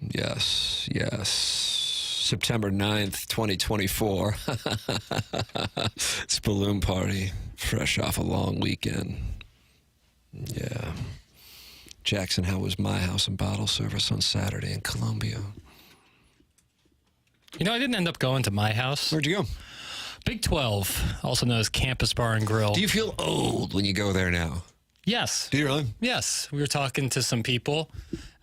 Yes. September 9th, 2024. It's balloon party, fresh off a long weekend. Yeah. Jackson, how was my house and bottle service on Saturday in Columbia? You know, I didn't end up going to my house. Where'd you go? Big 12, also known as Campus Bar and Grill. Do you feel old when you go there now? Yes. Do you really? Yes. We were talking to some people,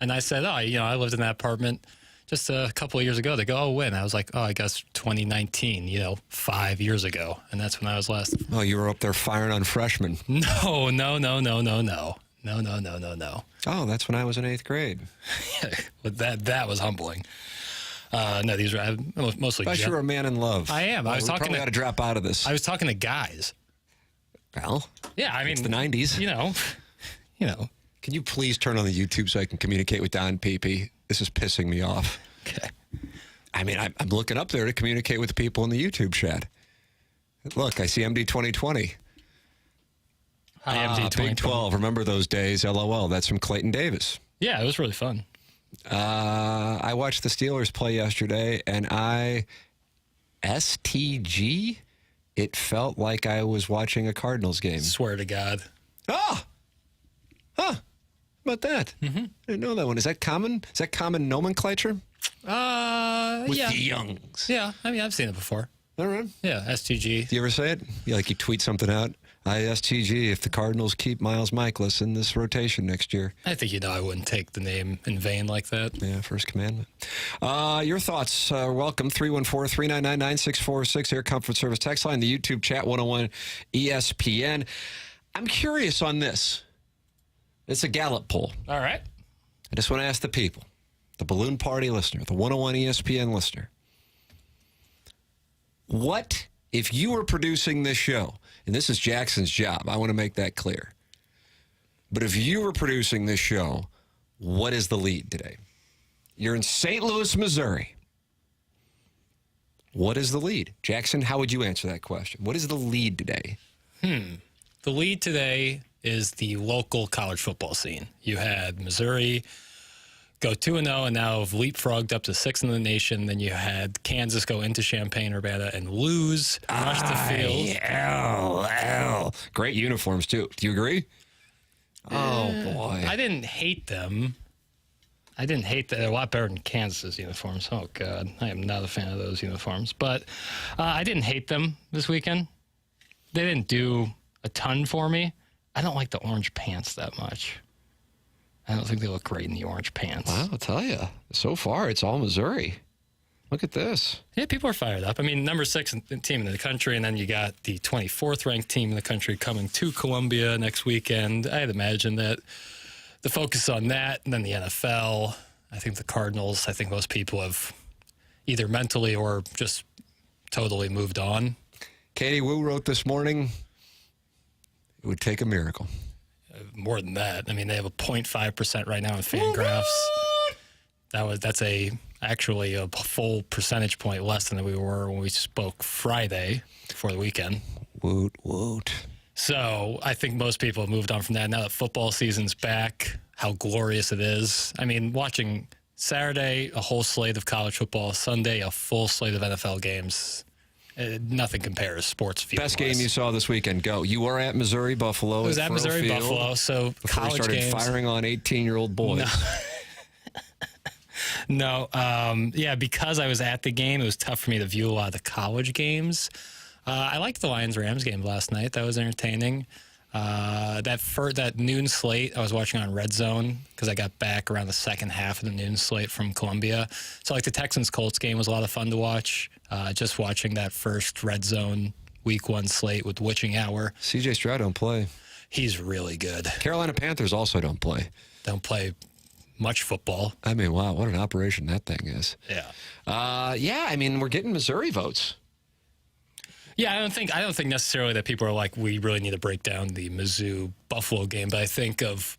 and I said, I lived in that apartment just a couple of years ago. They go, oh, when? I was like, I guess 2019, 5 years ago. And that's when I was last. Oh, you were up there firing on freshmen. No. Oh, that's when I was in 8th grade. But that was humbling. No, these are mostly. I sure a man in love. I am. I was talking. Probably got to drop out of this. I was talking to guys. Well, yeah, I mean, it's the 90s. You know. Can you please turn on the YouTube so I can communicate with Don Pepe? This is pissing me off. Okay. I mean, I'm looking up there to communicate with the people in the YouTube chat. Look, I see MD 2020. Hi, MD 2020. Big 12. Remember those days? LOL. That's from Clayton Davis. Yeah, it was really fun. I watched the Steelers play yesterday, and STG, it felt like I was watching a Cardinals game. Swear to God. Oh! Huh. How about that? Mm-hmm. I didn't know that one. Is that common? Is that common nomenclature? With yeah. the youngs. Yeah, I mean, I've seen it before. All right. Yeah, STG. Do you ever say it? You tweet something out? STG, if the Cardinals keep Miles Michaelis in this rotation next year. I think I wouldn't take the name in vain like that. Yeah, first commandment. Your thoughts are welcome. 314-399-9646, Air Comfort Service text line, the YouTube chat, 101 ESPN. I'm curious on this. It's a Gallup poll. All right. I just want to ask the people, the Balloon Party listener, the 101 ESPN listener, what if you were producing this show, and this is Jackson's job, I want to make that clear, but if you were producing this show, what is the lead today? You're in St. Louis, Missouri. What is the lead? Jackson, how would you answer that question? What is the lead today? The lead today is the local college football scene. You had Missouri go 2-0 and now have leapfrogged up to 6th in the nation. Then you had Kansas go into Champaign-Urbana and lose, rush the field. Great uniforms, too. Do you agree? Oh, boy. I didn't hate them. They're a lot better than Kansas's uniforms. Oh, God. I am not a fan of those uniforms. But I didn't hate them this weekend. They didn't do a ton for me. I don't like the orange pants that much. I don't think they look great in the orange pants. Well, I'll tell you. So far, it's all Missouri. Look at this. Yeah, people are fired up. I mean, number 6 team in the country, and then you got the 24th ranked team in the country coming to Columbia next weekend. I'd imagine that the focus on that, and then the NFL. I think the Cardinals, I think most people have either mentally or just totally moved on. Katie Wu wrote this morning, it would take a miracle. More than that. I mean, they have a 0.5% right now in Fangraphs. That's actually a full percentage point less than we were when we spoke Friday before the weekend. Woot, woot. So I think most people have moved on from that. Now that football season's back, how glorious it is. I mean, watching Saturday, a whole slate of college football, Sunday, a full slate of NFL games. Nothing compares sports field. Best game you saw this weekend, go. You were at Missouri Buffalo. I was at Missouri Buffalo, so before college started games. Firing on 18-year-old boys. No. Yeah, because I was at the game, it was tough for me to view a lot of the college games. I liked the Lions-Rams game last night. That was entertaining. That noon slate, I was watching on Red Zone because I got back around the second half of the noon slate from Columbia. So like the Texans-Colts game was a lot of fun to watch. Just watching that first Red Zone Week 1 slate with witching hour. C.J. Stroud don't play. He's really good. Carolina Panthers also don't play. Don't play much football. I mean, wow, what an operation that thing is. Yeah. Yeah, I mean, we're getting Missouri votes. Yeah, I don't think necessarily that people are like, we really need to break down the Mizzou Buffalo game, but I think of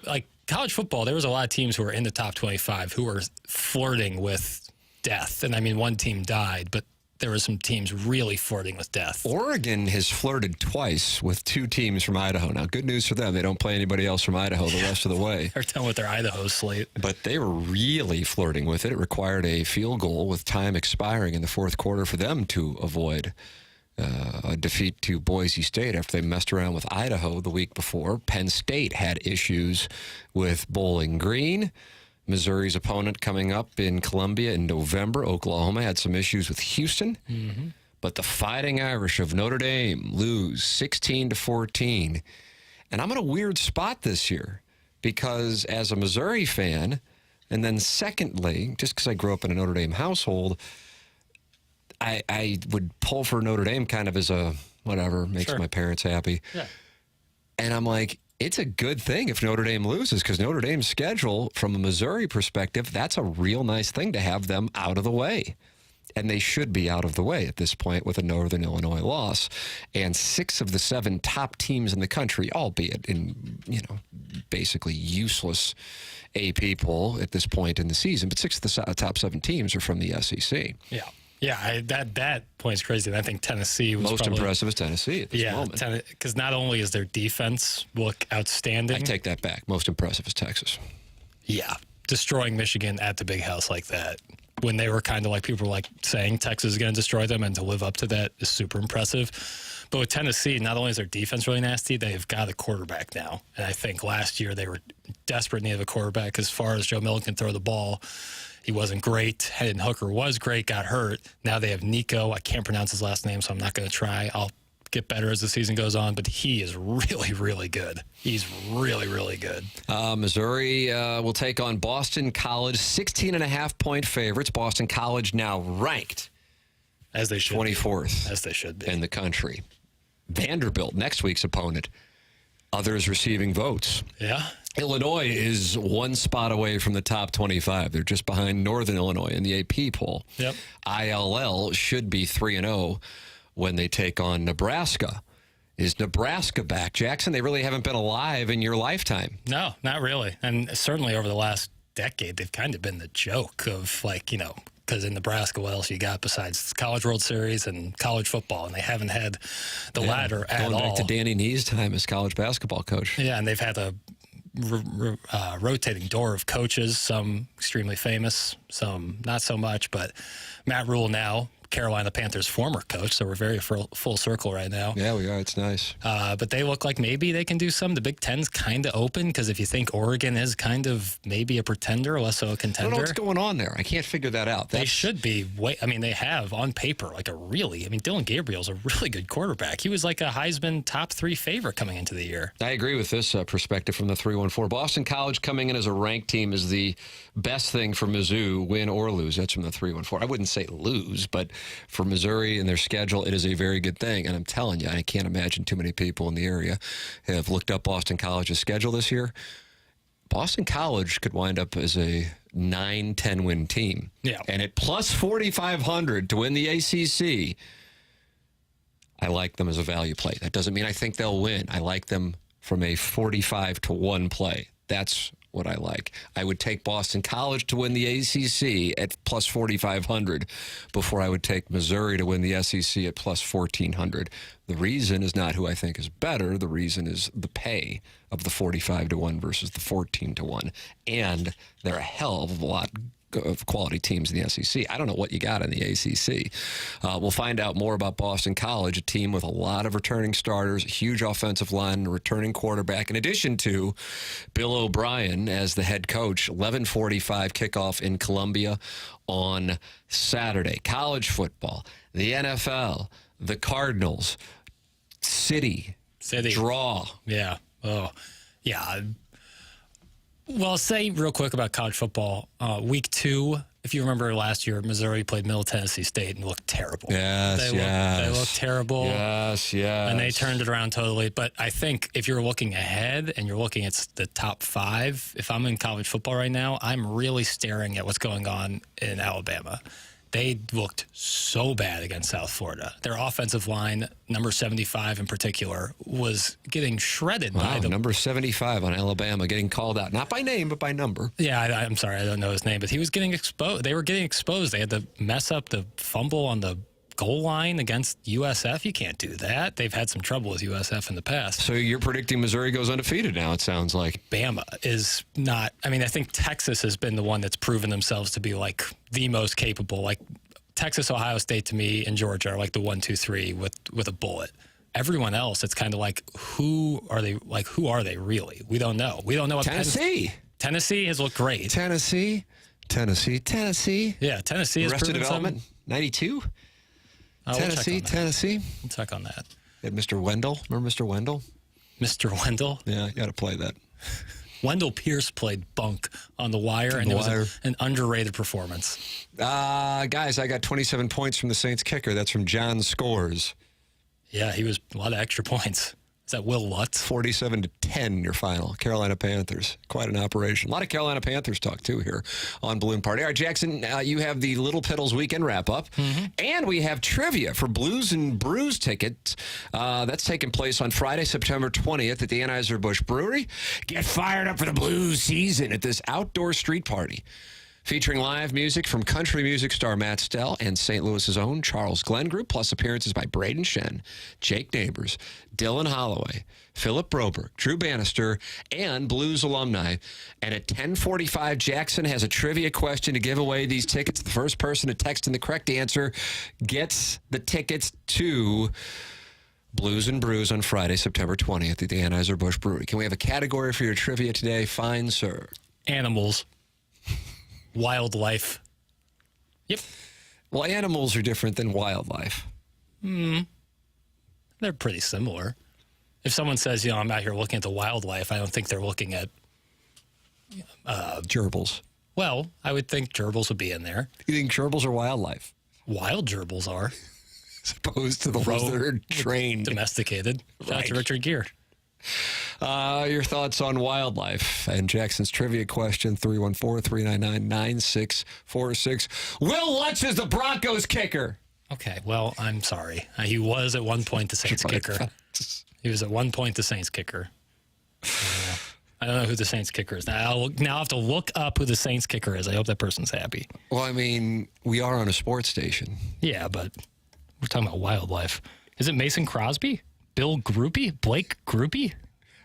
like college football, there was a lot of teams who were in the top 25 who were flirting with death. And I mean, one team died, but there were some teams really flirting with death. Oregon has flirted twice with 2 teams from Idaho. Now, good news for them. They don't play anybody else from Idaho the rest of the way. They're done with their Idaho slate. But they were really flirting with it. It required a field goal with time expiring in the fourth quarter for them to avoid a defeat to Boise State after they messed around with Idaho the week before. Penn State had issues with Bowling Green. Missouri's opponent coming up in Columbia in November. Oklahoma had some issues with Houston. Mm-hmm. But the Fighting Irish of Notre Dame lose 16-14. And I'm in a weird spot this year because as a Missouri fan, and then secondly, just because I grew up in a Notre Dame household, I would pull for Notre Dame kind of as a whatever, makes my parents happy. Yeah. And I'm like, it's a good thing if Notre Dame loses because Notre Dame's schedule, from a Missouri perspective, that's a real nice thing to have them out of the way. And they should be out of the way at this point with a Northern Illinois loss. And 6 of the 7 top teams in the country, albeit in, basically useless AP poll at this point in the season, but 6 of the top 7 teams are from the SEC. Yeah. Yeah, that point's crazy. And I think Tennessee was most impressive is Tennessee at this moment. Yeah, because not only is their defense look outstanding. I take that back. Most impressive is Texas. Yeah, destroying Michigan at the Big House like that, when they were kind of like, people were like saying Texas is going to destroy them, and to live up to that is super impressive. But with Tennessee, not only is their defense really nasty, they've got a quarterback now. And I think last year they were desperate in need of a quarterback. As far as Joe Milton can throw the ball, he wasn't great. Hendon Hooker was great, got hurt. Now they have Nico. I can't pronounce his last name, so I'm not going to try. I'll get better as the season goes on, but he is really, really good. He's really, really good. Missouri will take on Boston College, 16.5-point favorites. Boston College now ranked as they should 24th as they should be in the country. Vanderbilt, next week's opponent. Others receiving votes. Yeah. Illinois is 1 spot away from the top 25. They're just behind Northern Illinois in the AP poll. Yep. ILL should be 3-0 when they take on Nebraska. Is Nebraska back? Jackson, they really haven't been alive in your lifetime. No, not really. And certainly over the last decade, they've kind of been the joke of, because in Nebraska, what else you got besides College World Series and college football? And they haven't had the latter at all. Going back to Danny Nee's time as college basketball coach. Yeah, and they've had a rotating door of coaches, some extremely famous, some not so much. But Matt Rule now, Carolina Panthers former coach, so we're very full circle right now. Yeah, we are. It's nice. But they look like maybe they can do some. The Big Ten's kind of open, because if you think Oregon is kind of maybe a pretender, less so a contender. I don't know what's going on there. I can't figure that out. They should be. They have on paper Dylan Gabriel's a really good quarterback. He was like a Heisman top 3 favorite coming into the year. I agree with this perspective from the 314. Boston College coming in as a ranked team is the best thing for Mizzou, win or lose. That's from the 314. I wouldn't say lose, but for Missouri and their schedule, it is a very good thing. And I'm telling you, I can't imagine too many people in the area have looked up Boston College's schedule this year. Boston College could wind up as a 9-10 win team. Yeah. And at plus 4,500 to win the ACC, I like them as a value play. That doesn't mean I think they'll win. I like them from a 45-1 play. That's what I like. I would take Boston College to win the ACC at plus 4,500 before I would take Missouri to win the SEC at plus 1,400. The reason is not who I think is better. The reason is the pay of the 45-1 versus the 14-1. And they're a hell of a lot of quality teams in the SEC. I don't know what you got in the ACC. We'll find out more about Boston College, a team with a lot of returning starters, a huge offensive line, and a returning quarterback, in addition to Bill O'Brien as the head coach. 11:45 kickoff in Columbia on Saturday. College football, the NFL, the Cardinals, City. Draw. Yeah. Oh, yeah. Well, say real quick about college football. Week 2, if you remember last year, Missouri played Middle Tennessee State and looked terrible. They looked terrible. Yes. And they turned it around totally. But I think if you're looking ahead and you're looking at the top 5, if I'm in college football right now, I'm really staring at what's going on in Alabama. They looked so bad against South Florida. Their offensive line, number 75 in particular, was getting shredded by them. Number 75 on Alabama getting called out. Not by name, but by number. Yeah, I'm sorry, I don't know his name, but he was getting exposed. They were getting exposed. They had to mess up the fumble on the goal line against USF? You can't do that. They've had some trouble with USF in the past. So you're predicting Missouri goes undefeated now, it sounds like. Bama is not. I mean, I think Texas has been the one that's proven themselves to be like the most capable. Like Texas, Ohio State to me, and Georgia are like the 1, 2, 3 with a bullet. Everyone else, it's kind of like, who are they? Like, who are they really? We don't know. We don't know what Tennessee. Tennessee has looked great. Tennessee. Yeah, Tennessee has Arrested proven Development, something. 92. Tennessee. We'll check on that. Had Mr. Wendell. Remember Mr. Wendell? Mr. Wendell. Yeah, you got to play that. Wendell Pierce played bunk on The Wire, and it was an underrated performance. Guys, I got 27 points from the Saints kicker. That's from John Scores. Yeah, he was a lot of extra points. Is that Will Lutz? 47-10, your final. Carolina Panthers. Quite an operation. A lot of Carolina Panthers talk, too, here on Balloon Party. All right, Jackson, you have the Little Piddles weekend wrap-up. And we have trivia for Blues and Brews tickets. That's taking place on Friday, September 20th at the Anheuser-Busch Brewery. Get fired up for the blues season at this outdoor street party, featuring live music from country music star Matt Stell and St. Louis's own Charles Glenn Group, plus appearances by Braden Shen, Jake Neighbors, Dylan Holloway, Philip Broberg, Drew Bannister, and Blues alumni. And at 10:45, Jackson has a trivia question to give away these tickets. The first person to text in the correct answer gets the tickets to Blues and Brews on Friday, September 20th at the Anheuser-Busch Brewery. Can we have a category for your trivia today? Fine, sir. Animals. Wildlife. Yep. Well, animals are different than wildlife. They're pretty similar. If someone says, I'm out here looking at the wildlife, I don't think they're looking at... Gerbils. Well, I would think gerbils would be in there. You think gerbils are wildlife? Wild gerbils are. As opposed to the ones that are trained. Domesticated. Shout out to Richard Gere. Your thoughts on wildlife and Jackson's trivia question, 314-399-9646. Will Lutz is the Broncos kicker. Okay, well, I'm sorry. He was at one point the Saints kicker. He was at one point the Saints kicker. I don't know who the Saints kicker is. Now I'll have to look up who the Saints kicker is. I hope that person's happy. Well, I mean, we are on a sports station. Yeah, but we're talking about wildlife. Is it Mason Crosby? Bill Groupie? Blake Groupie?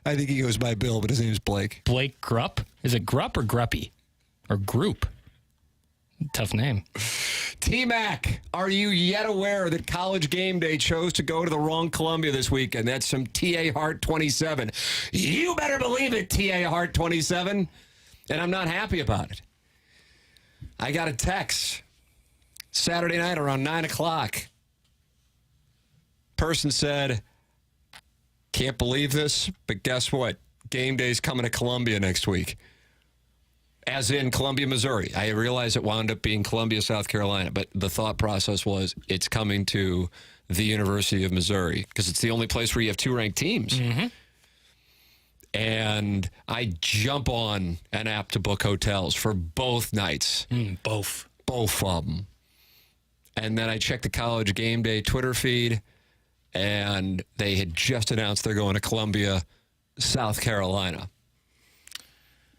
I think he goes by Bill, but his name is Blake. Blake Grupp? Is it Grupp or Gruppy? Or Group? Tough name. T-Mac, are you yet aware that College Game Day chose to go to the wrong Columbia this weekend? That's some T.A. Hart 27. You better believe it, T.A. Hart 27. And I'm not happy about it. I got a text Saturday night around 9 o'clock. Person said, can't believe this, but guess what? Game Day's coming to Columbia next week. As in Columbia, Missouri. I realize it wound up being Columbia, South Carolina, but the thought process was it's coming to the University of Missouri because it's the only place where you have two ranked teams. And I jump on an app to book hotels for both nights. Both of them. And then I checked the College Game Day Twitter feed, and they had just announced they're going to Columbia, South Carolina.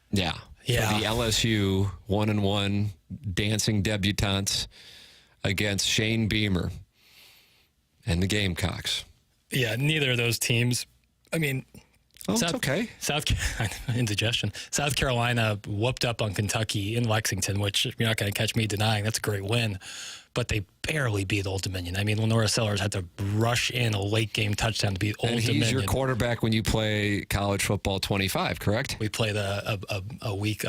Yeah. For the LSU 1-1 dancing debutantes against Shane Beamer and the Gamecocks. Yeah, neither of those teams. I mean, it's okay. Indigestion. South Carolina whooped up on Kentucky in Lexington, which you're not going to catch me denying. That's a great win. But they barely beat Old Dominion. I mean, Lenora Sellers had to rush in a late game touchdown to beat Old Dominion. And he's your quarterback when you play college football 25, correct? We played a week,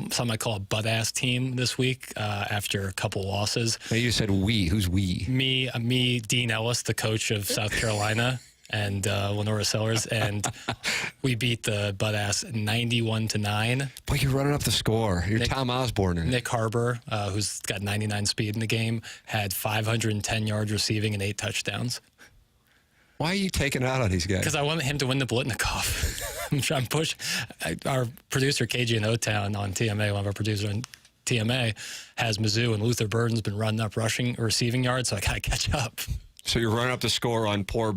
some I call a butt-ass team this week after a couple losses. Now you said we. Who's we? Me, Dean Ellis, the coach of South Carolina, and Lenora Sellers, and we beat the butt-ass 91-9. Boy, you're running up the score. You're Tom Osborne. Nick Harbor, who's got 99 speed in the game, had 510 yards receiving and 8 touchdowns. Why are you taking it out on these guys? Because I want him to win the Blitnikoff. I'm trying to push. Our producer, KG in O-Town on TMA, one of our producers on TMA, has Mizzou, and Luther Burden's been running up rushing or receiving yards, so I got to catch up. So you're running up the score on poor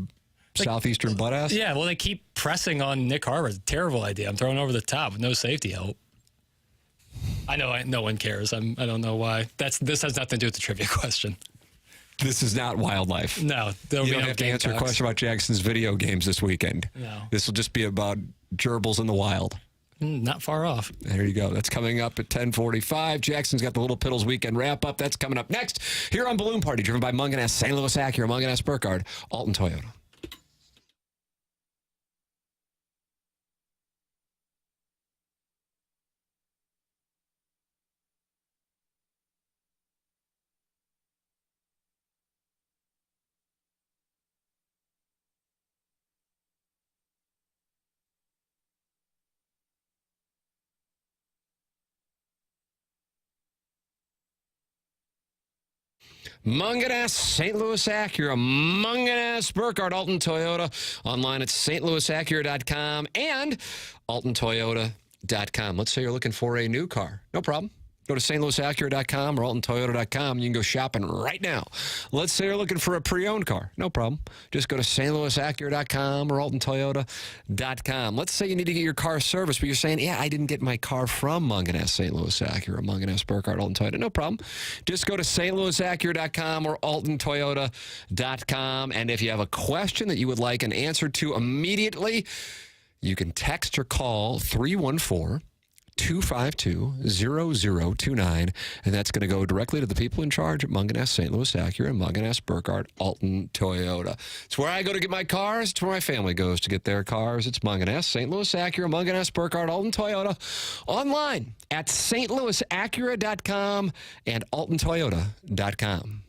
Southeastern butt-ass? Yeah, well, they keep pressing on Nick Harbor. It's a terrible idea. I'm throwing over the top with no safety help. I know no one cares. I don't know why. This has nothing to do with the trivia question. This is not wildlife. No, there'll You be don't no have to answer a Gamecocks. question about Jackson's video games this weekend. No. This will just be about gerbils in the wild. Not far off. There you go. That's coming up at 10:45. Jackson's got the Little Piddles weekend wrap-up. That's coming up next here on Balloon Party, driven by Munganess, St. Louis Acura, Munganess Burkhardt, Alton Toyota. Munganess, St. Louis Acura, Munganess, Burkhardt, Alton Toyota. Online at stlouisacura.com and altontoyota.com. Let's say you're looking for a new car. No problem. Go to stlouisacura.com or altontoyota.com. You can go shopping right now. Let's say you're looking for a pre-owned car. No problem. Just go to stlouisacura.com or altontoyota.com. Let's say you need to get your car serviced, but you're saying, yeah, I didn't get my car from Munganess, St. Louis Acura, Munganess, Burkhardt, Alton Toyota. No problem. Just go to stlouisacura.com or altontoyota.com. And if you have a question that you would like an answer to immediately, you can text or call 314-252-0029, and that's going to go directly to the people in charge at Munganess, St. Louis Acura, and Munganess, Burkhardt, Alton Toyota. It's where I go to get my cars. It's where my family goes to get their cars. It's Munganess, St. Louis Acura, Munganess, Burkhardt, Alton Toyota. Online at stlouisacura.com and altontoyota.com.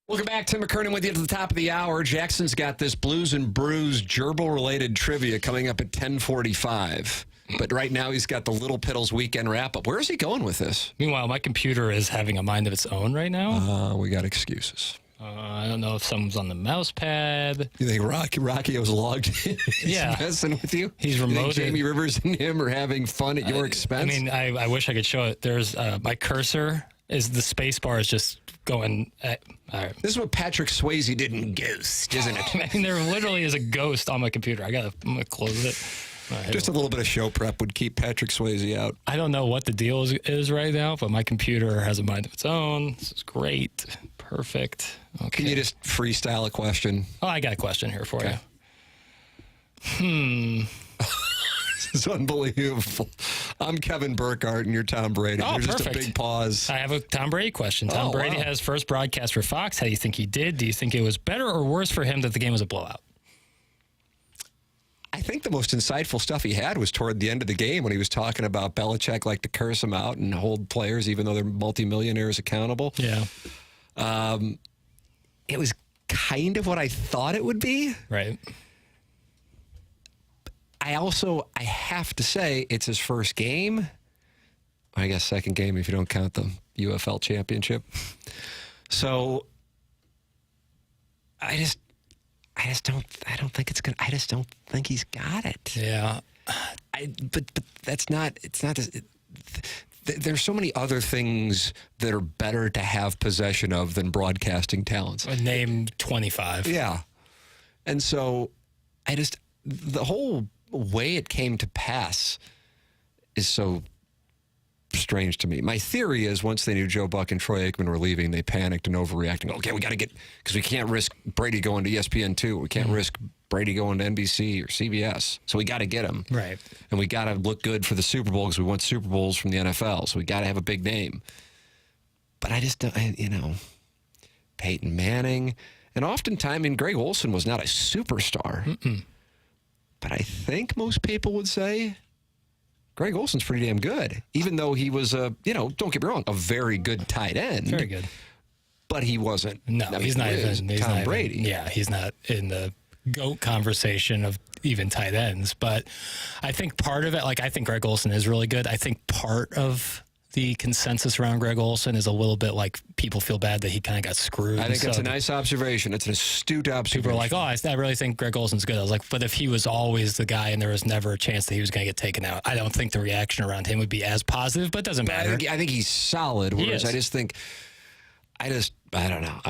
Welcome back. Tim McKernan with you at the top of the hour. Jackson's got this Blues and Brews gerbil-related trivia coming up at 10:45. But right now he's got the Little Piddles weekend wrap-up. Where is he going with this? Meanwhile, my computer is having a mind of its own right now. We got excuses. I don't know if someone's on the mouse pad. You think Rocky was logged in? He's Yeah. messing with you? He's You think remoted. Jamie Rivers and him are having fun at your expense? I mean, I wish I could show it. There's my cursor is the space bar is just going. All right. This is what Patrick Swayze did in Ghost, isn't it? I mean, there literally is a ghost on my computer. I'm gonna close it. Right, Just a little bit of show prep would keep Patrick Swayze out. I don't know what the deal is right now, but my computer has a mind of its own. This is great. Perfect. Okay. Can you just freestyle a question? Oh, I got a question here for you. This is unbelievable. I'm Kevin Burkhardt and you're Tom Brady. Oh, There's perfect. just a big pause. I have a Tom Brady question. Tom Brady has first broadcast for Fox. How do you think he did? Do you think it was better or worse for him that the game was a blowout? I think the most insightful stuff he had was toward the end of the game when he was talking about Belichick like to curse him out and hold players, even though they're multimillionaires, accountable. Yeah. It was kind of what I thought it would be. Right. I have to say, it's his first game. I guess second game if you don't count the UFL championship. So I don't think he's got it. Yeah. But that's not, it's not, there's so many other things that are better to have possession of than broadcasting talents. Name 25. Yeah. And so the whole way it came to pass is so strange to me. My theory is once they knew Joe Buck and Troy Aikman were leaving, they panicked and overreacting. Okay, we got to get, because we can't risk Brady going to ESPN 2. We can't risk Brady going to NBC or CBS. So we got to get him. Right. And we got to look good for the Super Bowl because we want Super Bowls from the NFL. So we got to have a big name. But I just don't, Peyton Manning. And oftentimes, Greg Olsen was not a superstar. Mm-mm. But I think most people would say Greg Olsen's pretty damn good, even though he was don't get me wrong, a very good tight end. Very good. But he wasn't. No, he's not even Tom Brady. Yeah, he's not in the GOAT conversation of even tight ends. But I think part of it, I think Greg Olsen is really good. I think part of the consensus around Greg Olsen is a little bit like people feel bad that he kind of got screwed. I think that's a nice observation. It's an astute observation. People are like, I really think Greg Olsen's good. I was like, but if he was always the guy and there was never a chance that he was going to get taken out, I don't think the reaction around him would be as positive, but it doesn't matter. I think he's solid. Whereas I don't know.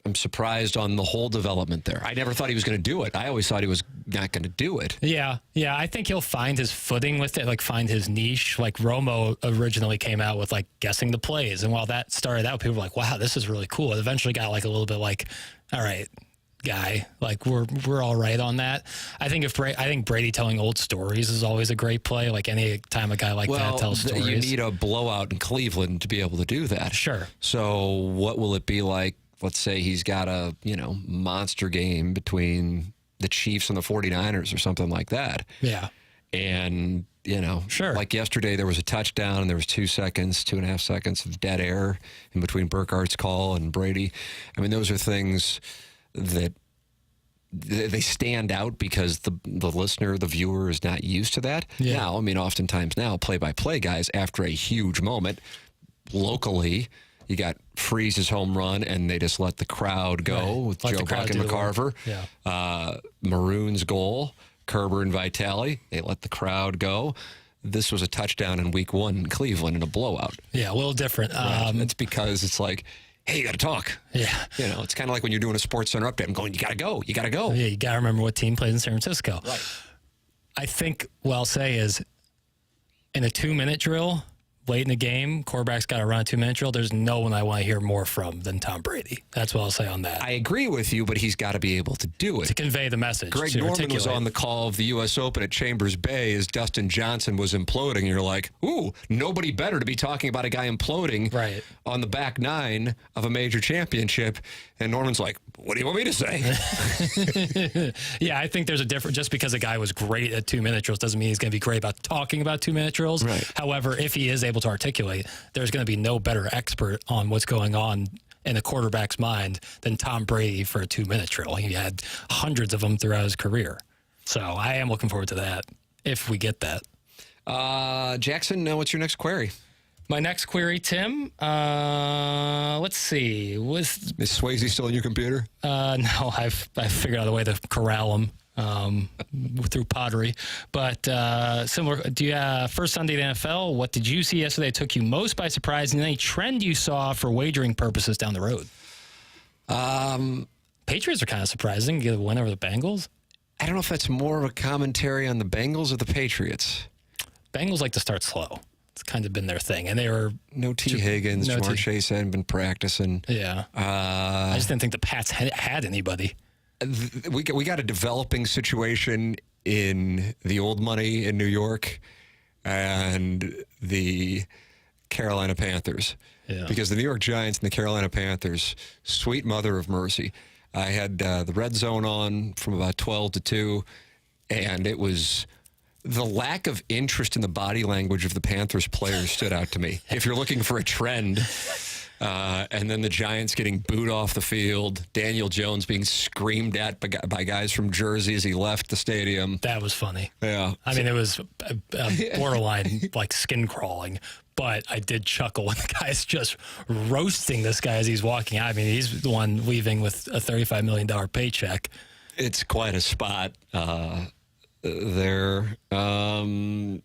I'm surprised on the whole development there. I never thought he was going to do it. I always thought he was not going to do it. Yeah. I think he'll find his footing with it, find his niche. Romo originally came out with guessing the plays, and while that started out, people were like, "Wow, this is really cool." It eventually got a little bit "All right, guy, we're all right on that." I think Brady telling old stories is always a great play. Any time a guy that tells stories, you need a blowout in Cleveland to be able to do that. Sure. So what will it be like? Let's say he's got a, monster game between the Chiefs and the 49ers or something like that. Yeah. And, sure. Like yesterday, there was a touchdown and there was 2.5 seconds of dead air in between Burkhardt's call and Brady. I mean, those are things that they stand out because the listener, the viewer is not used to that. Yeah. Now, oftentimes now, play-by-play guys, after a huge moment, locally, you got Freeze's home run, and they just let the crowd go with Joe Buck and McCarver. Yeah. Maroon's goal, Kerber and Vitale, they let the crowd go. This was a touchdown in week 1 in Cleveland in a blowout. Yeah, a little different. It's because it's like, hey, you got to talk. Yeah. It's kind of like when you're doing a Sports Center update. I'm going, you got to go. You got to go. Yeah, you got to remember what team plays in San Francisco. Right. I think what I'll say is in a 2-minute drill, late in the game, quarterback's got to run a 2-minute drill. There's no one I want to hear more from than Tom Brady. That's what I'll say on that. I agree with you, but he's got to be able to do it. To convey the message. Greg Norman was on the call of the U.S. Open at Chambers Bay as Dustin Johnson was imploding. And you're like, ooh, nobody better to be talking about a guy imploding on the back 9 of a major championship. And Norman's like, what do you want me to say? Yeah, I think there's a difference. Just because a guy was great at 2-minute drills doesn't mean he's going to be great about talking about 2-minute drills. Right. However, if he is able to articulate, there's going to be no better expert on what's going on in a quarterback's mind than Tom Brady for a 2-minute drill. He had hundreds of them throughout his career. So I am looking forward to that, if we get that. Jackson, what's your next query? My next query, Tim, let's see. Is Swayze still on your computer? No, I've figured out a way to corral him. through pottery. But similar, do you first Sunday in the NFL? What did you see yesterday that took you most by surprise, and any trend you saw for wagering purposes down the road? Patriots are kind of surprising. Get a win over the Bengals. I don't know if that's more of a commentary on the Bengals or the Patriots. Bengals like to start slow. It's kind of been their thing, and they were no T. Higgins. Jamar Chase hadn't been practicing. Yeah, I just didn't think the Pats had anybody. We got a developing situation in the old money in New York and the Carolina Panthers. Yeah. Because the New York Giants and the Carolina Panthers, sweet mother of mercy. I had the red zone on from about 12 to 2, and it was the lack of interest in the body language of the Panthers players stood out to me. If you're looking for a trend, and then the Giants getting booed off the field, Daniel Jones being screamed at by guys from Jersey as he left the stadium. That was funny. Yeah. I mean, it was borderline like skin crawling, but I did chuckle when the guy's just roasting this guy as he's walking out. I mean, he's the one leaving with a $35 million paycheck. It's quite a spot there. I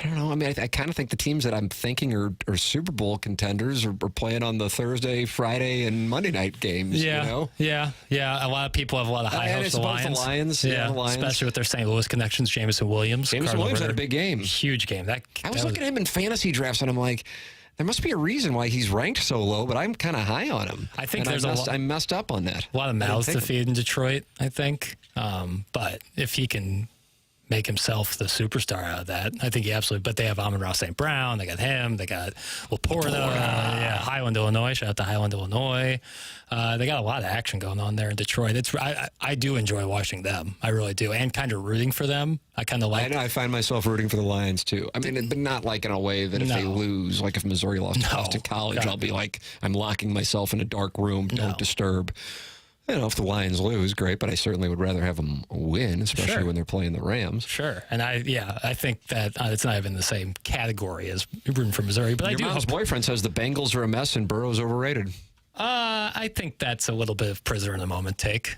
don't know. I mean, I kind of think the teams that I'm thinking are Super Bowl contenders are playing on the Thursday, Friday, and Monday night games. Yeah, you know? yeah. A lot of people have a lot of high hopes for the Lions. Yeah, the Lions. Especially with their St. Louis connections. Jameson Williams. Had a big game. Huge game. I was looking at him in fantasy drafts, and I'm like, there must be a reason why he's ranked so low, but I'm kind of high on him. I think I messed up on that. A lot of mouths to feed in Detroit, I think. But if he can make himself the superstar out of that, I think he absolutely. But they have Amon-Ra St. Brown. They got him. They got Laporta. Highland, Illinois. Shout out to Highland, Illinois. They got a lot of action going on there in Detroit. I do enjoy watching them. I really do, and kind of rooting for them. I kind of like. I know. I find myself rooting for the Lions too. I mean, but not like in a way that if they lose, like if Missouri lost to Boston College, I'll be like, I'm locking myself in a dark room. Don't disturb. You know, if the Lions lose, great, but I certainly would rather have them win, especially when they're playing the Rams. Sure, and I think that it's not even the same category as rooting for Missouri. But Your mom's boyfriend says the Bengals are a mess and Burrow's overrated. I think that's a little bit of prisoner in the moment take,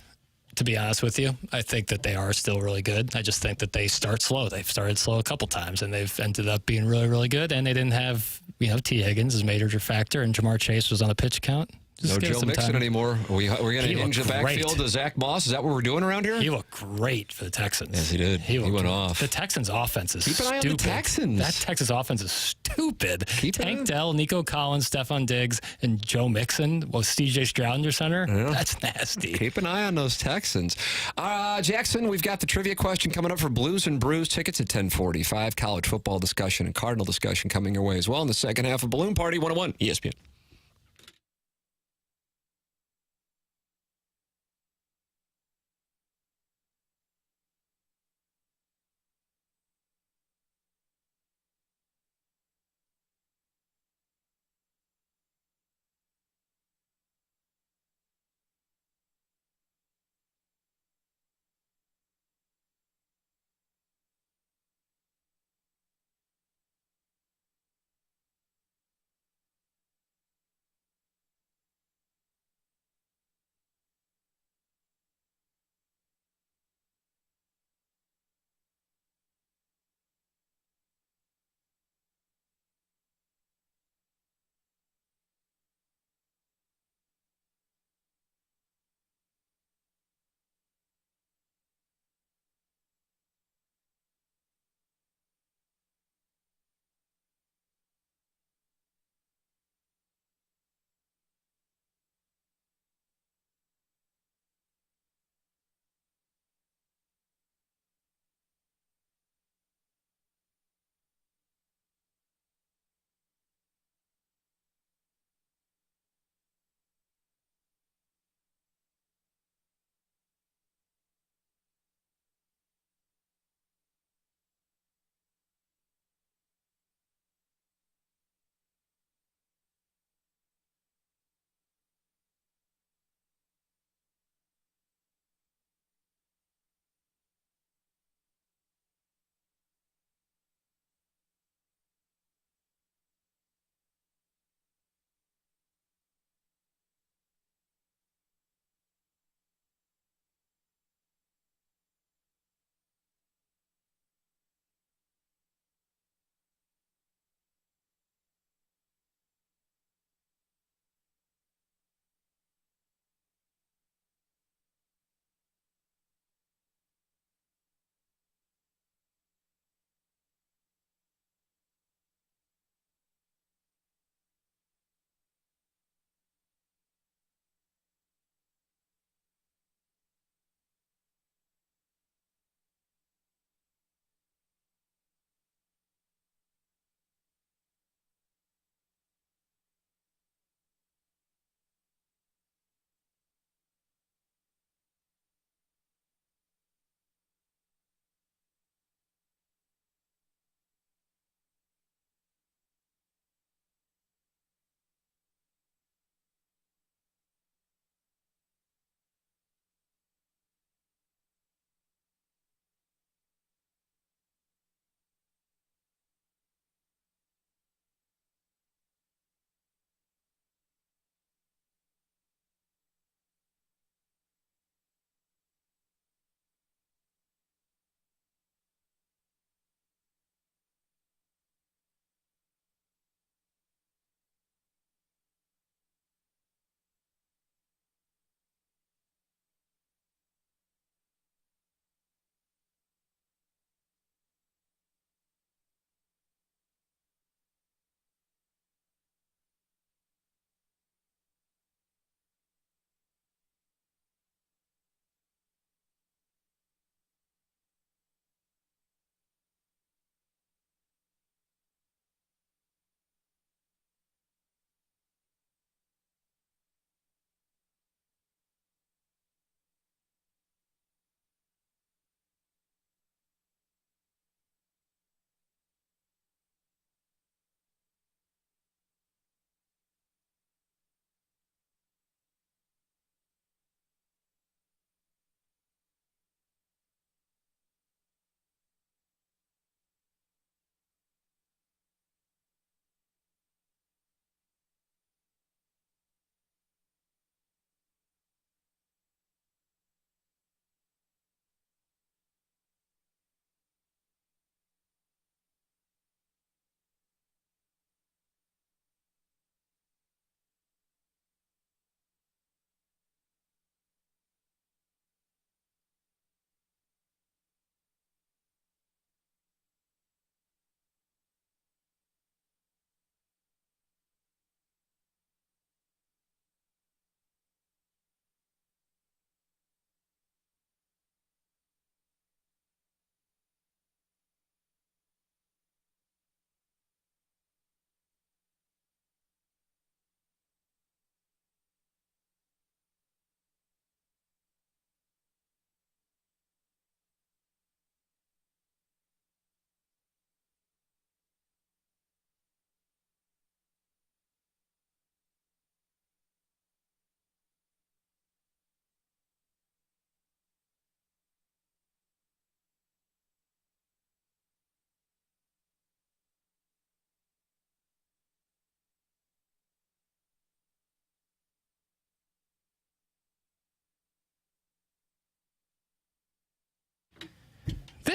to be honest with you. I think that they are still really good. I just think that they start slow. They've started slow a couple times, and they've ended up being really, really good. And they didn't have, T. Higgins as a major factor, and Jamar Chase was on the pitch count. No Joe Mixon anymore. We're going to hinge the backfield to Zach Moss. Is that what we're doing around here? He looked great for the Texans. Yes, he did. He went off. The Texans' offense is stupid. Keep an eye on the Texans. That Texas offense is stupid. Tank Dell, Nico Collins, Stephon Diggs, and Joe Mixon with C.J. Stroud in your center. Yeah. That's nasty. Keep an eye on those Texans. Jackson, we've got the trivia question coming up for Blues and Brews. Tickets at 10:45. College football discussion and Cardinal discussion coming your way as well in the second half of Balloon Party 101 ESPN.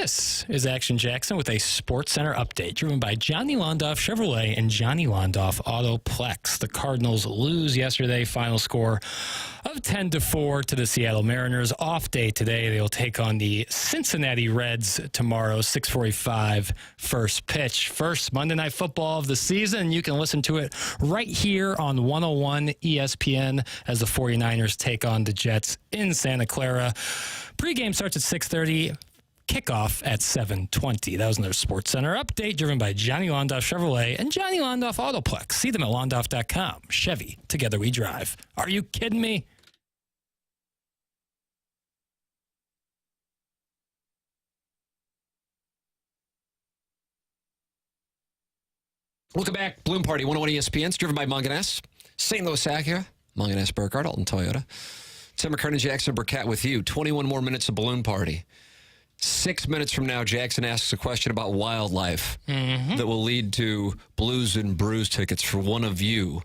This is Action Jackson with a Sports Center update driven by Johnny Londoff Chevrolet and Johnny Londoff Autoplex. The Cardinals lose yesterday, final score of 10-4 to the Seattle Mariners. Off day today, they will take on the Cincinnati Reds tomorrow, 6:45 first pitch. First Monday Night Football of the season. You can listen to it right here on 101 ESPN as the 49ers take on the Jets in Santa Clara. Pregame starts at 6:30. Kickoff at 7:20. That was another Sports Center update driven by Johnny Londoff Chevrolet and Johnny Londoff Autoplex. See them at londoff.com. Chevy, together we drive. Are you kidding me? Welcome back. Bloom Party, 101 ESPN. It's driven by Munganess, St. Louis Acura, Munganess, Burkhardt, Alton Toyota. Tim McKernan, Jackson Burkett with you. 21 more minutes of Balloon Party. 6 minutes from now, Jackson asks a question about wildlife that will lead to Blues and Brews tickets for one of you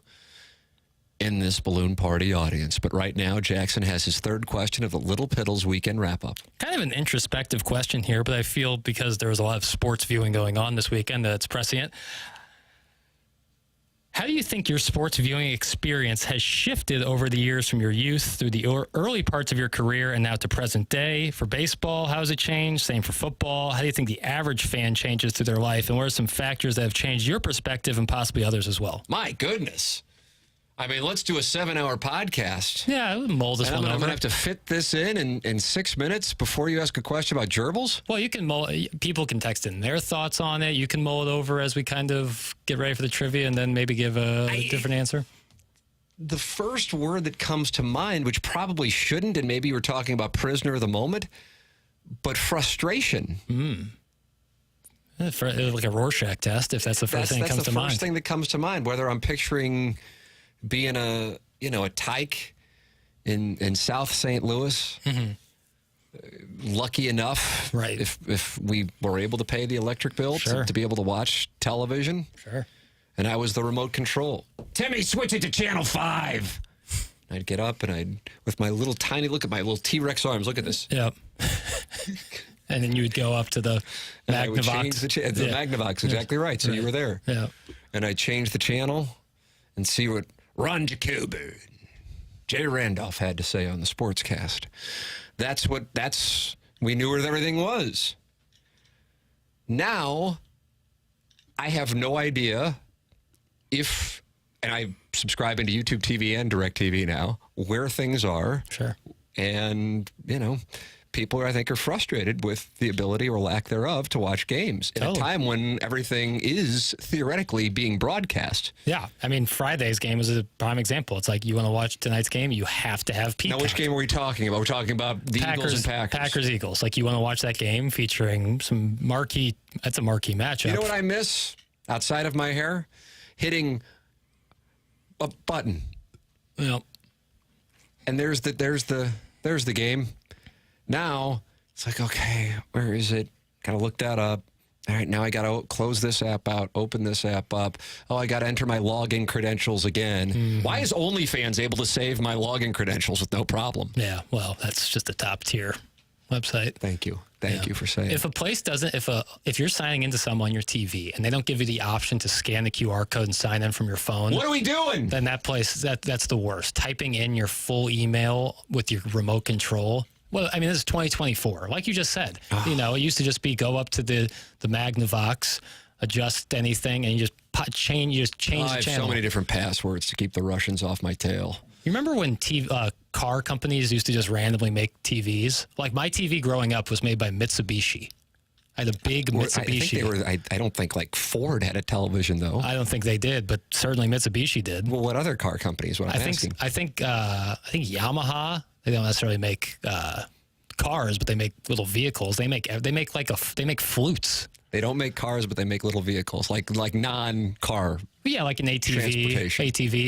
in this Balloon Party audience. But right now, Jackson has his third question of the Little Piddles weekend wrap-up. Kind of an introspective question here, but I feel because there was a lot of sports viewing going on this weekend that it's prescient. How do you think your sports viewing experience has shifted over the years from your youth through the early parts of your career and now to present day? For baseball, how has it changed? Same for football. How do you think the average fan changes through their life? And what are some factors that have changed your perspective and possibly others as well? My goodness. I mean, let's do a 7-hour podcast. Yeah, we'll mold this one over. I'm going to have to fit this in 6 minutes before you ask a question about gerbils? Well, you can people can text in their thoughts on it. You can mull it over as we kind of get ready for the trivia and then maybe give a different answer. The first word that comes to mind, which probably shouldn't, and maybe we're talking about prisoner of the moment, but frustration. Like a Rorschach test, if that's the first thing that comes to mind. That's the first thing that comes to mind, whether I'm picturing being a tyke in South St. Louis, lucky enough, right? If we were able to pay the electric bill to be able to watch television, sure. And I was the remote control. Timmy, switch it to channel 5. I'd get up and I'd, with my little tiny, look at my little T-Rex arms. Look at this. Yep. And then you would go up to the Magnavox. I would change the Magnavox, exactly right. So you were there. Yeah. And I'd change the channel and see what Ron Jacoby, Jay Randolph had to say on the sportscast. We knew where everything was. Now, I have no idea if, and I subscribe into YouTube TV and DirecTV now, where things are. Sure. And, people, I think, are frustrated with the ability or lack thereof to watch games at a time when everything is theoretically being broadcast. Yeah. I mean, Friday's game is a prime example. It's like, you want to watch tonight's game, you have to have Peacock. Now, which game are we talking about? We're talking about the Eagles and Packers. Packers-Eagles. Like, you want to watch that game featuring some marquee, that's a marquee matchup. You know what I miss outside of my hair? Hitting a button. Yep. And there's the game. Now, it's like, okay, where is it? Got to look that up. All right, now I got to close this app out, open this app up. Oh, I got to enter my login credentials again. Why is OnlyFans able to save my login credentials with no problem? Yeah, well, that's just a top tier website. Thank you. Thank you for saying. If a place doesn't, if you're signing into some on your TV and they don't give you the option to scan the QR code and sign in from your phone, what are we doing? Then that place, that's the worst. Typing in your full email with your remote control. Well, I mean, this is 2024. Like you just said, it used to just be go up to the Magnavox, adjust anything, and you just change the channel. I have so many different passwords to keep the Russians off my tail. You remember when car companies used to just randomly make TVs? Like, my TV growing up was made by Mitsubishi. I had a big Mitsubishi. I don't think like Ford had a television, though. I don't think they did, but certainly Mitsubishi did. Well, what other car companies? What I'm asking. I think Yamaha. They don't necessarily make cars, but they make little vehicles. They make flutes. They don't make cars, but they make little vehicles, like non-car. Yeah, like an ATV, a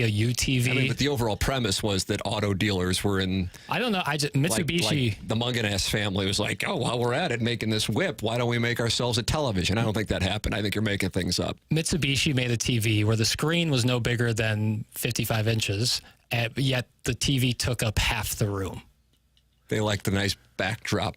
UTV. I mean, but the overall premise was that auto dealers were in. I don't know. Mitsubishi. Like the Munganess family was like, oh, while we're at it, making this whip, why don't we make ourselves a television? I don't think that happened. I think you're making things up. Mitsubishi made a TV where the screen was no bigger than 55 inches, yet the TV took up half the room. They like the nice backdrop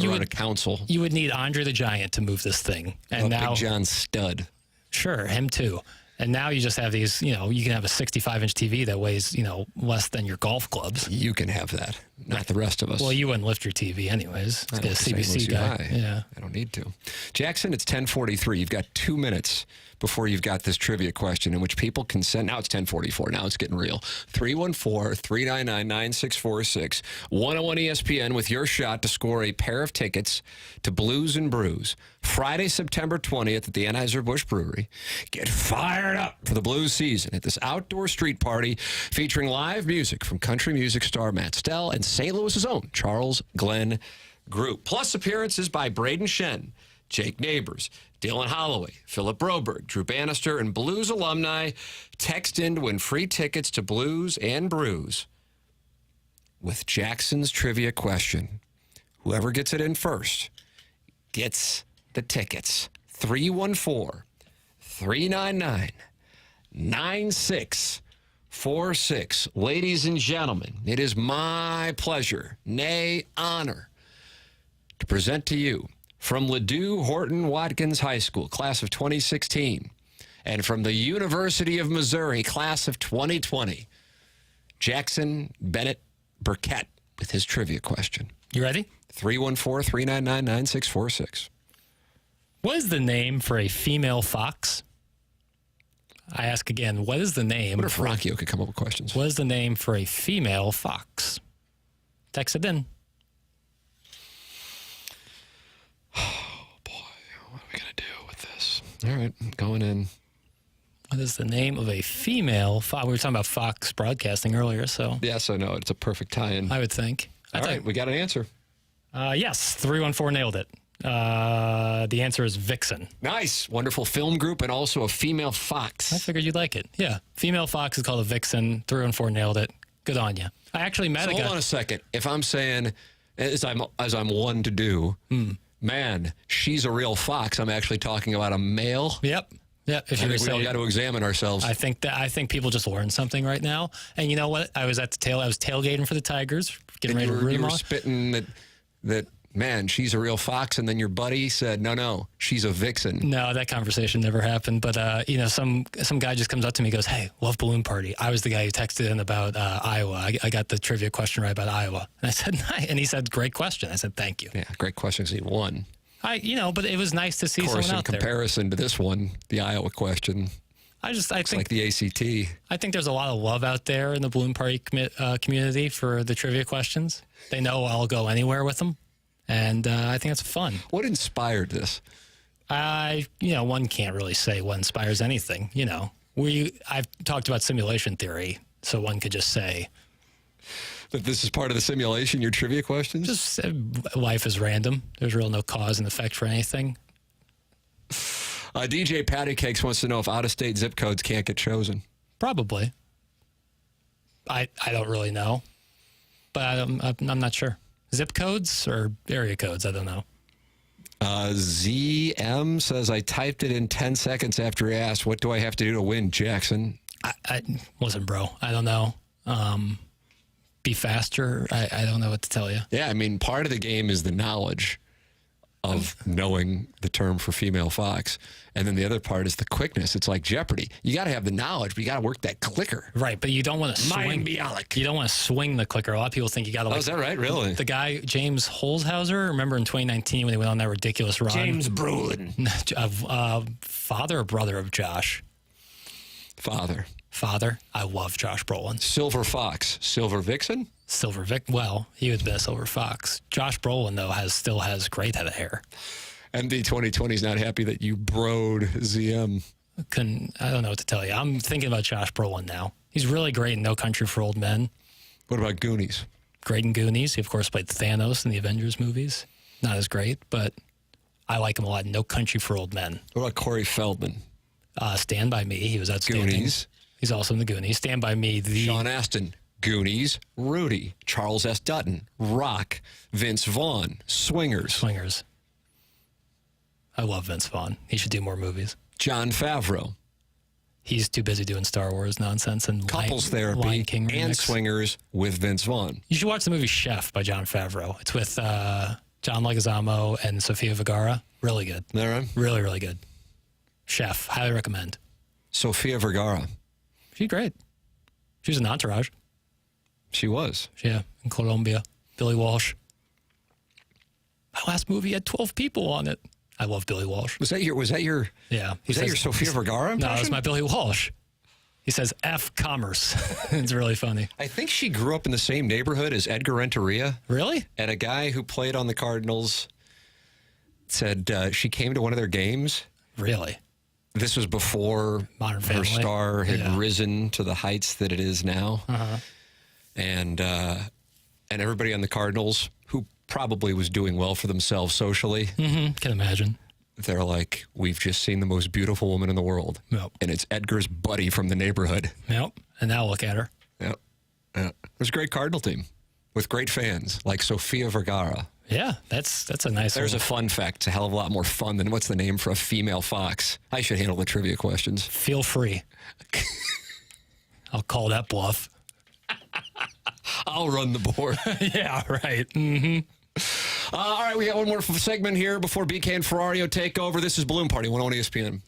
around a council. You would need Andre the Giant to move this thing. And now, Big John Stud. Sure, him too. And now you just have these, you can have a 65-inch TV that weighs, less than your golf clubs. You can have that, not the rest of us. Well, you wouldn't lift your TV anyways. I A don't CBC guy. Yeah. I don't need to. Jackson, it's 10:43. You've got 2 minutes before you've got this trivia question in which people can send. Now it's 10:44. Now it's getting real. 314-399-9646. 101 ESPN with your shot to score a pair of tickets to Blues and Brews. Friday, September 20th at the Anheuser-Busch Brewery. Get fired up for the Blues season at this outdoor street party featuring live music from country music star Matt Stell and St. Louis's own Charles Glenn Group. Plus appearances by Braden Shen, Jake Neighbors, Dylan Holloway, Philip Broberg, Drew Bannister, and Blues alumni. Text in to win free tickets to Blues and Brews with Jackson's trivia question. Whoever gets it in first gets the tickets. 314-399-9646. Ladies and gentlemen, it is my pleasure, nay, honor, to present to you from Ladue Horton Watkins High School, class of 2016, and from the University of Missouri, class of 2020, Jackson Bennett Burkett with his trivia question. You ready? 314-399-9646. What is the name for a female fox? I ask again, what is the name? What if Rockio could come up with questions? What is the name for a female fox? Text it in. What are we going to do with this? All right, going in. What is the name of a female fox? We were talking about Fox Broadcasting earlier, so. Yes, I know. It's a perfect tie-in. I would think. All right, we got an answer. Yes, 314 nailed it. The answer is Vixen. Nice. Wonderful film group and also a female fox. I figured you'd like it. Yeah. Female fox is called a Vixen. 314 nailed it. Good on you. I actually met a guy. Hold on a second. If I'm saying, as I'm one to do, man, she's a real fox, I'm actually talking about a male. Yep. Yeah, I think we all got to examine ourselves. I think people just learned something right now. And you know what? I was tailgating for the Tigers, getting ready to root them off. You were spitting that man, she's a real fox, and then your buddy said, no, she's a vixen. No, that conversation never happened. But some guy just comes up to me and goes, "Hey, love balloon party." I was the guy who texted in about Iowa. I got the trivia question right about Iowa, and I said, "Nice." And he said, "Great question." I said, "Thank you." Yeah, great question. He won. But it was nice to see someone out there. Of course, in comparison to this one, the Iowa question, I think like the ACT. I think there's a lot of love out there in the balloon party community for the trivia questions. They know I'll go anywhere with them, and I think it's fun. What inspired this? One can't really say what inspires anything. I've talked about simulation theory, so one could just say that this is part of the simulation, your trivia questions? Just life is random. There's real no cause and effect for anything. DJ Patty Cakes wants to know if out-of-state zip codes can't get chosen. Probably. I don't really know, but I'm not sure. Zip codes or area codes? I don't know. ZM says, I typed it in 10 seconds after he asked, what do I have to do to win, Jackson? Listen, bro, I don't know. Be faster. I don't know what to tell you. Yeah, part of the game is the knowledge of knowing the term for female fox. And then the other part is the quickness. It's like Jeopardy. You got to have the knowledge, but you got to work that clicker. Right, but you don't want to swing. You don't want to swing the clicker. A lot of people think you got to. Is that right? Really? The guy, James Holzhauser, remember in 2019 when he went on that ridiculous run? James Brolin. Father or brother of Josh? Father. I love Josh Brolin. Silver fox. Silver vixen? Well, he would have been a silver fox. Josh Brolin, though, still has great head of hair. MD 2020 is not happy that you broed ZM. I don't know what to tell you. I'm thinking about Josh Brolin now. He's really great in No Country for Old Men. What about Goonies? Great in Goonies. He, of course, played Thanos in the Avengers movies. Not as great, but I like him a lot in No Country for Old Men. What about Corey Feldman? Stand By Me. He was outstanding. Goonies. He's also in the Goonies. Stand By Me. Sean Astin. Goonies. Rudy. Charles S. Dutton. Rock. Vince Vaughn. Swingers. I love Vince Vaughn. He should do more movies. Jon Favreau. He's too busy doing Star Wars nonsense and Couples Lion therapy King and remix. swingers with Vince Vaughn. You should watch the movie Chef by Jon Favreau. It's with John Leguizamo and Sofia Vergara. Really good. All right. Really, really good. Chef. Highly recommend. Sofia Vergara. She's great. She was in Entourage. She was. Yeah, in Colombia. Billy Walsh. My last movie had 12 people on it. I love Billy Walsh. Was that your Yeah. Was that your Sofia Vergara impression? No, it was my Billy Walsh. He says F commerce. It's really funny. I think she grew up in the same neighborhood as Edgar Renteria. Really? And a guy who played on the Cardinals said she came to one of their games. Really? This was before Modern her Family. star had Yeah. risen to the heights that it is now. And everybody on the Cardinals, who probably was doing well for themselves socially, Can imagine. they're like, we've just seen the most beautiful woman in the world. Yep. And it's Edgar's buddy from the neighborhood. Yep. And now look at her. Yep. It was a great Cardinal team with great fans like Sofia Vergara. Yeah, that's a nice There's a one. fun fact. It's a hell of a lot more fun than what's the name for a female fox. I should handle the trivia questions. Feel free. I'll call that bluff. I'll run the board. Yeah, right. Mm-hmm. All right, we got one more segment here before BK and Ferrario take over. This is Balloon Party, 101 ESPN.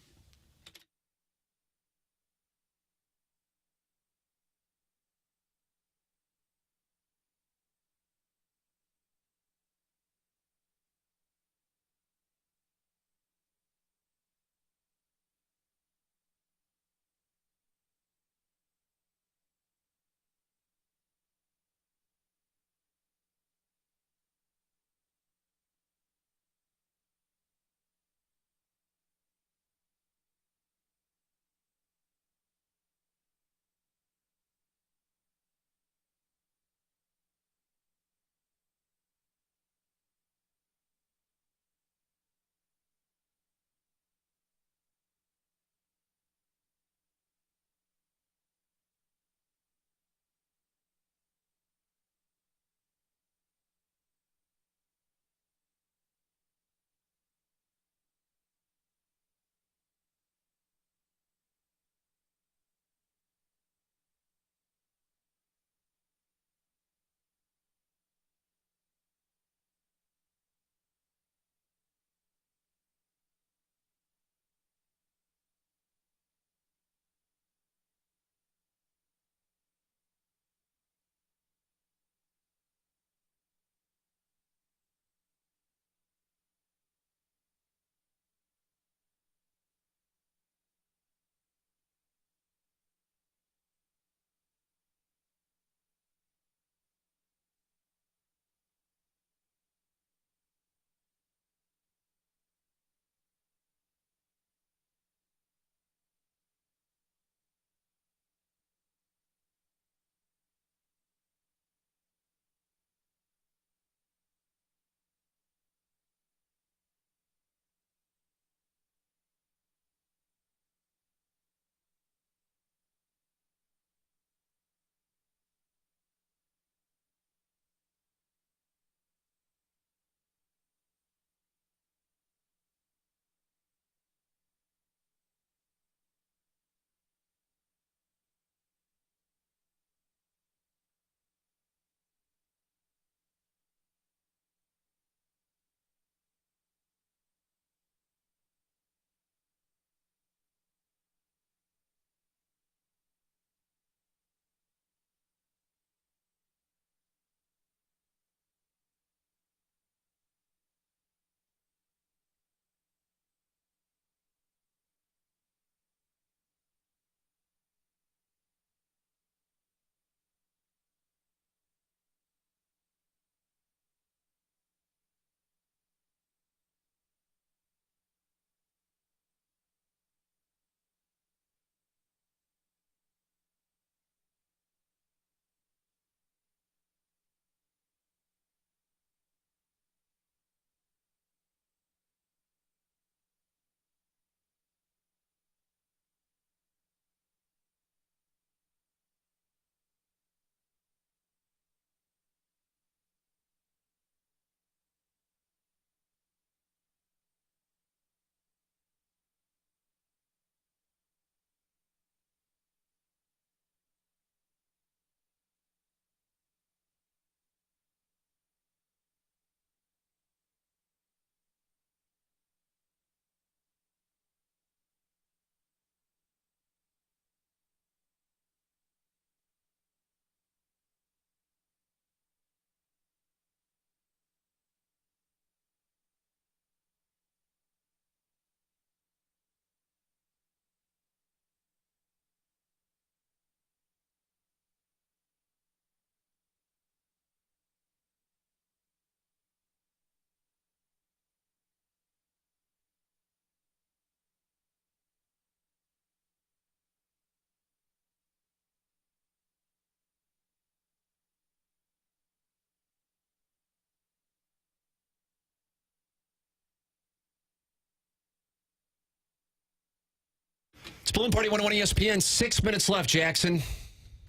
It's Balloon Party 101 ESPN. 6 minutes left, Jackson.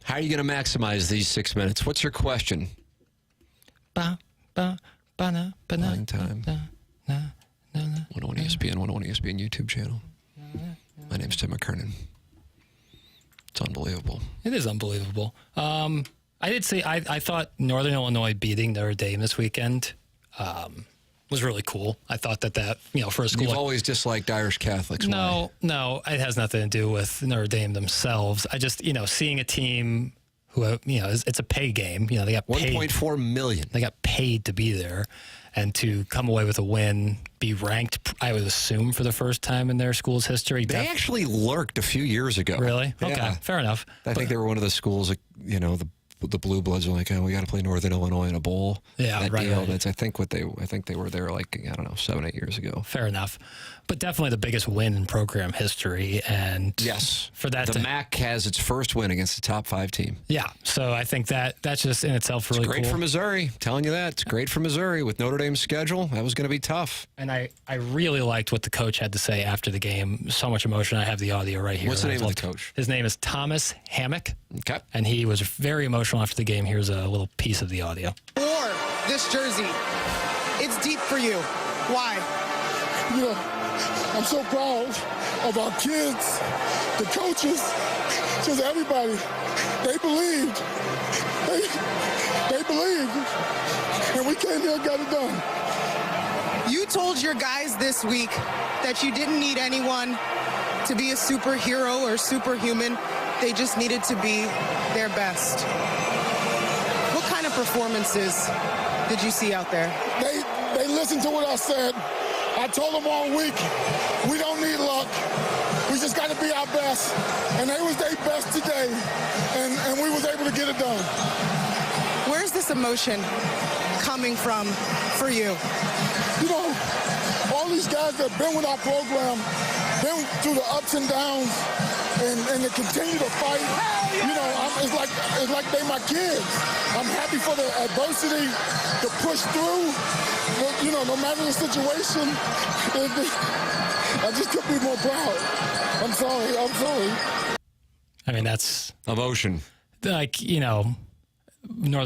How are you going to maximize these 6 minutes? What's your question? Ba, ba, ba, na, ba, na, Fine time. na, na, na, na. 101 ESPN, 101 ESPN YouTube channel. My name's Tim McKernan. It's unbelievable. It is unbelievable. I did say I thought Northern Illinois beating Notre Dame this weekend was really cool. I thought that for a school. You've always disliked Irish Catholics. No, it has nothing to do with Notre Dame themselves. I just seeing a team who it's a pay game. They got paid. $1.4 million. They got paid to be there, and to come away with a win, be ranked, I would assume, for the first time in their school's history. They actually lurked a few years ago. Really? Yeah. Okay, fair enough. I think they were one of the schools that, the Blue Bloods were like, oh, we got to play Northern Illinois in a bowl. Yeah, that right. deal. Right. That's I think they were there 7, 8 years ago. Fair enough, but definitely the biggest win in program history, and yes, for that the MAC has its first win against the top 5 team. Yeah, so I think that's just in itself really great cool. for Missouri. I'm telling you that it's great for Missouri with Notre Dame's schedule. That was going to be tough. And I really liked what the coach had to say after the game. So much emotion. I have the audio right here. What's the name of the coach? His name is Thomas Hammock. Okay, and he was very emotional after the game. Here's a little piece of the audio. Or this jersey, it's deep for you. Why? I'm so proud of our kids, the coaches, just everybody. They believed. They believed. And we came here and got it done. You told your guys this week that you didn't need anyone to be a superhero or superhuman. They just needed to be their best. What kind of performances did you see out there? They listened to what I said. I told them all week, we don't need luck. We just got to be our best. And they was their best today, and we was able to get it done. Where's this emotion coming from for you? All these guys that have been with our program, been through the ups and downs, and they continue to fight. It's like they my kids. I'm happy for the adversity to push through. No matter the situation, I just couldn't be more proud. I'm sorry. I mean, that's emotion. Northern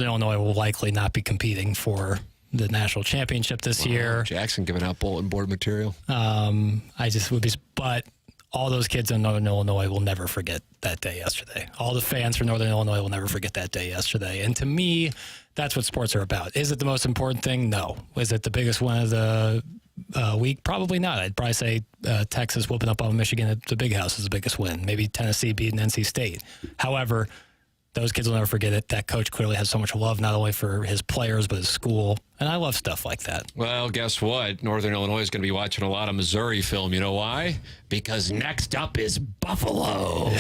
Illinois will likely not be competing for the national championship this year. Jackson giving out bulletin board material. I just would be, but all those kids in Northern Illinois will never forget that day yesterday. All the fans from Northern Illinois will never forget that day yesterday. And to me, that's what sports are about. Is it the most important thing? No. Is it the biggest one of the week? Probably not. I'd probably say Texas whooping up on Michigan at the Big House is the biggest win. Maybe Tennessee beating NC State. However, those kids will never forget it. That coach clearly has so much love, not only for his players, but his school. And I love stuff like that. Well, guess what? Northern Illinois is going to be watching a lot of Missouri film. You know why? Because next up is Buffalo.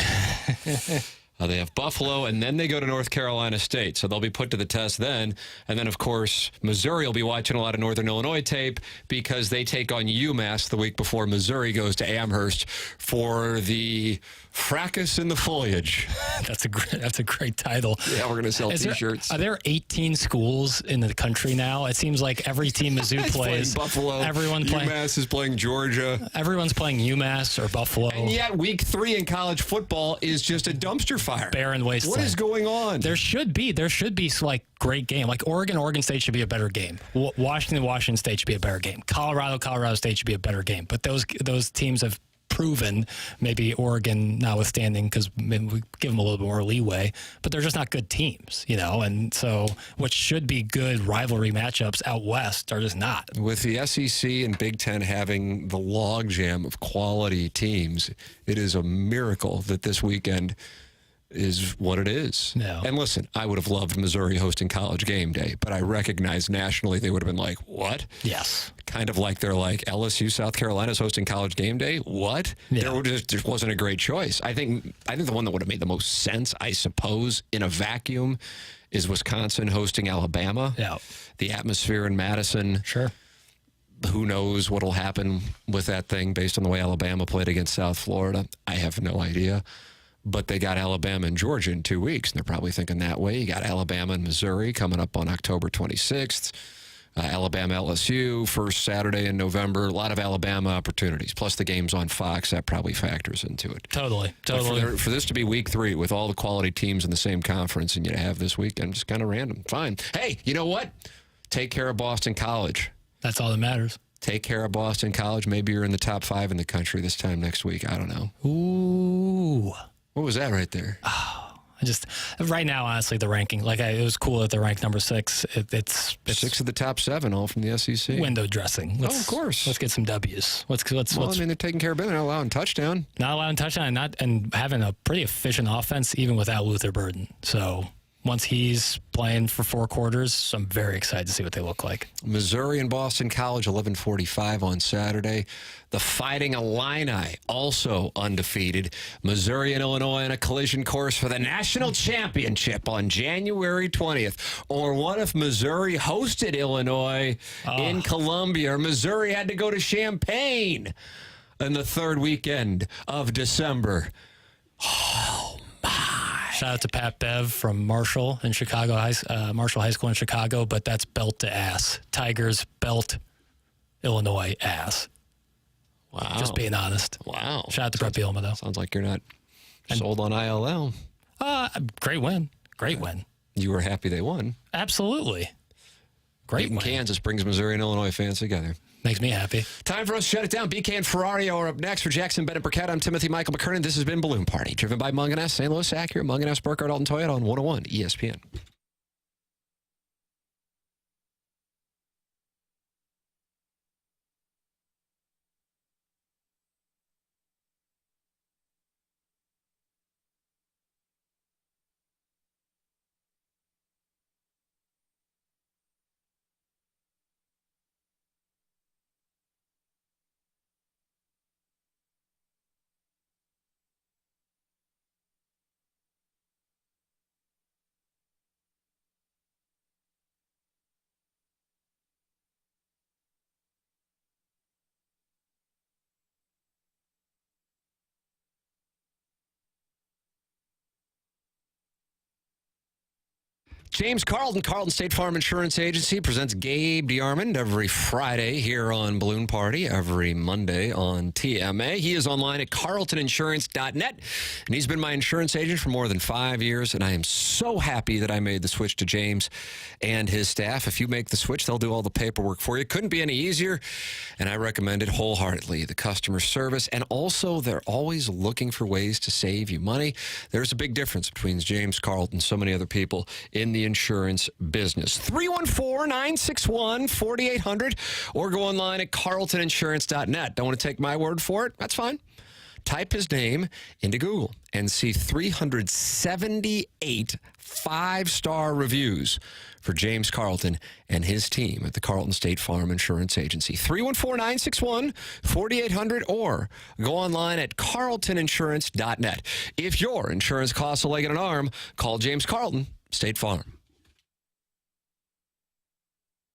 They have Buffalo, and then they go to North Carolina State. So they'll be put to the test then. And then, of course, Missouri will be watching a lot of Northern Illinois tape because they take on UMass the week before Missouri goes to Amherst for the Fracas in the Foliage. That's a great title. Yeah, we're going to sell T-shirts. Are there 18 schools in the country now? It seems like every team Mizzou plays. Buffalo. UMass is playing Georgia. Everyone's playing UMass or Buffalo. And yet, week 3 in college football is just a dumpster fire. Barren wasteland. What is going on? There should be like great game. Like Oregon State should be a better game. Washington State should be a better game. Colorado State should be a better game. But those teams have proven, maybe Oregon notwithstanding, because maybe we give them a little bit more leeway, but they're just not good teams, and so what should be good rivalry matchups out west are just not. With the SEC and Big Ten having the logjam of quality teams, it is a miracle that this weekend is what it is. No. And listen, I would have loved Missouri hosting College Game Day, but I recognize nationally they would have been like, what? Yes. Kind of like they're like, LSU, South Carolina's hosting College Game Day? What? Yeah. There wasn't a great choice. I think the one that would have made the most sense, I suppose, in a vacuum is Wisconsin hosting Alabama. Yeah. The atmosphere in Madison. Sure. Who knows what will happen with that thing based on the way Alabama played against South Florida? I have no idea. But they got Alabama and Georgia in 2 weeks, and they're probably thinking that way. You got Alabama and Missouri coming up on October 26th. Alabama LSU, first Saturday in November. A lot of Alabama opportunities. Plus the game's on Fox. That probably factors into it. Totally. For this to be week 3 with all the quality teams in the same conference and you have this weekend, just kind of random. Fine. Hey, you know what? Take care of Boston College. That's all that matters. Take care of Boston College. Maybe you're in the top 5 in the country this time next week. I don't know. Ooh. What was that right there? Right now, honestly, the ranking, it was cool that they're ranked number 6. It's 6 of the top 7, all from the SEC. Window dressing. Of course. Let's get some W's. They're taking care of it. They're not allowing touchdown. Not allowing touchdown, and having a pretty efficient offense, even without Luther Burden. So once he's playing for 4 quarters, I'm very excited to see what they look like. Missouri and Boston College, 11:45 on Saturday. The Fighting Illini, also undefeated. Missouri and Illinois in a collision course for the national championship on January 20th. Or what if Missouri hosted Illinois in Columbia? Or Missouri had to go to Champaign in the 3rd weekend of December. Oh, my. Shout out to Pat Bev from Marshall in Chicago, Marshall High School in Chicago, but that's belt to ass. Tigers belt, Illinois ass. Wow. Just being honest. Wow. Shout out to Brett Bielema, though. Sounds like you're not sold on ILL. Great win. Great win. You were happy they won. Absolutely. Great Beating win. Kansas brings Missouri and Illinois fans together. Makes me happy. Time for us to shut it down. BK and Ferrario are up next. For Jackson Bennett Burkett, I'm Timothy Michael McKernan. This has been Balloon Party, driven by Munganess, St. Louis Acura, Munganess, Burkhardt, Alton Toyota on 101 ESPN. James Carlton, Carlton State Farm Insurance Agency, presents Gabe DeArmond every Friday here on Balloon Party, every Monday on TMA. He is online at carltoninsurance.net, and he's been my insurance agent for more than 5 years, and I am so happy that I made the switch to James and his staff. If you make the switch, they'll do all the paperwork for you. Couldn't be any easier, and I recommend it wholeheartedly. The customer service, and also they're always looking for ways to save you money. There's a big difference between James Carlton and so many other people in the insurance business. 314-961-4800 or go online at carltoninsurance.net. Don't want to take my word for it? That's fine. Type his name into Google and see 378 5-star reviews for James Carlton and his team at the Carlton State Farm Insurance Agency. 314-961-4800 or go online at carltoninsurance.net. If your insurance costs a leg and an arm, call James Carlton, State Farm.